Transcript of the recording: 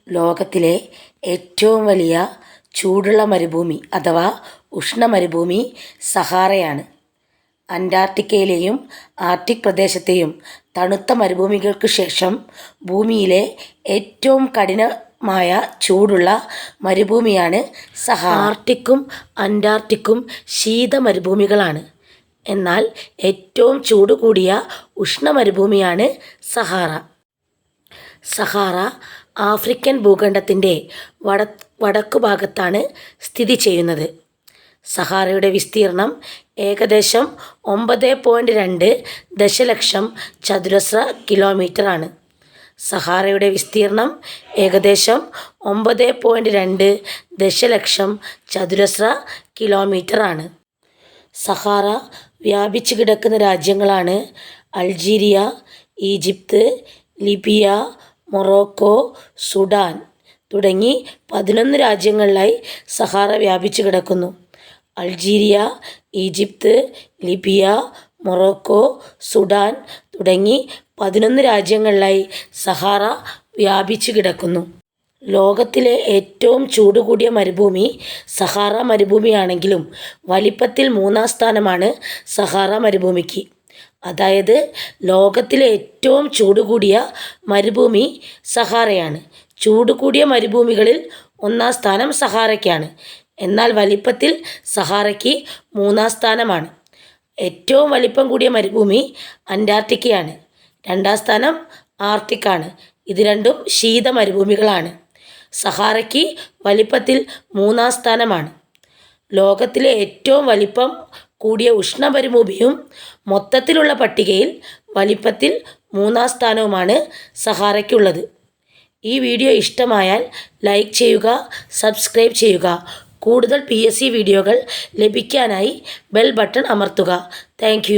ലോകത്തിലെ ഏറ്റവും വലിയ ചൂടുള്ള മരുഭൂമി അഥവാ ഉഷ്ണമരുഭൂമി സഹാറയാണ്. അന്റാർട്ടിക്കയിലെയും ആർട്ടിക് പ്രദേശത്തെയും തണുത്ത മരുഭൂമികൾക്ക് ശേഷം ഭൂമിയിലെ ഏറ്റവും കഠിനമായ ചൂടുള്ള മരുഭൂമിയാണ് സഹാറ. ആർട്ടിക്കും അന്റാർട്ടിക്കും ശീതമരുഭൂമികളാണ്. എന്നാൽ ഏറ്റവും ചൂട് കൂടിയ ഉഷ്ണമരുഭൂമിയാണ് സഹാറ. സഹാറ ആഫ്രിക്കൻ ഭൂഖണ്ഡത്തിൻ്റെ വടക്കുഭാഗത്താണ് സ്ഥിതി ചെയ്യുന്നത്. സഹാറയുടെ വിസ്തീർണം ഏകദേശം 9.2 ദശലക്ഷം ചതുരശ്ര കിലോമീറ്ററാണ്. സഹാറയുടെ വിസ്തീർണം ഏകദേശം 9.2 ദശലക്ഷം ചതുരശ്ര കിലോമീറ്ററാണ്. സഹാറ വ്യാപിച്ചു കിടക്കുന്ന രാജ്യങ്ങളാണ് Algeria, Egypt, Libya, Morocco, Sudan തുടങ്ങി 11 രാജ്യങ്ങളിലായി സഹാറ വ്യാപിച്ചു കിടക്കുന്നു. Algeria, Egypt, Libya, Morocco, Sudan തുടങ്ങി 11 രാജ്യങ്ങളിലായി സഹാറ വ്യാപിച്ചു കിടക്കുന്നു. ലോകത്തിലെ ഏറ്റവും ചൂട് കൂടിയ മരുഭൂമി സഹാറ മരുഭൂമിയാണെങ്കിലും വലിപ്പത്തിൽ 3-ാം സ്ഥാനമാണ് സഹാറ മരുഭൂമിക്ക്. അതായത് ലോകത്തിലെ ഏറ്റവും ചൂട് കൂടിയ മരുഭൂമി സഹാറയാണ്. ചൂട് കൂടിയ മരുഭൂമികളിൽ 1-ാം സ്ഥാനം സഹാറയ്ക്കാണ്. എന്നാൽ വലിപ്പത്തിൽ സഹാറയ്ക്ക് 3-ാം സ്ഥാനമാണ്. ഏറ്റവും വലിപ്പം കൂടിയ മരുഭൂമി അന്റാർട്ടിക്കയാണ്. 2-ാം സ്ഥാനം ആർട്ടിക്കാണ്. ഇത് രണ്ടും ശീത മരുഭൂമികളാണ്. സഹാറയ്ക്ക് വലിപ്പത്തിൽ 3-ാം സ്ഥാനമാണ്. ലോകത്തിലെ ഏറ്റവും വലിപ്പം കൂടിയ ഉഷ്ണമരുഭൂമിയും മൊത്തത്തിലുള്ള പട്ടികയിൽ വലിപ്പത്തിൽ 3-ാം സ്ഥാനവുമാണ് സഹാറയ്ക്കുള്ളത്. ഈ വീഡിയോ ഇഷ്ടമായാൽ ലൈക്ക് ചെയ്യുക, സബ്സ്ക്രൈബ് ചെയ്യുക. കൂടുതൽ PSC വീഡിയോകൾ ലഭിക്കാനായി ബെൽ ബട്ടൺ അമർത്തുക. താങ്ക്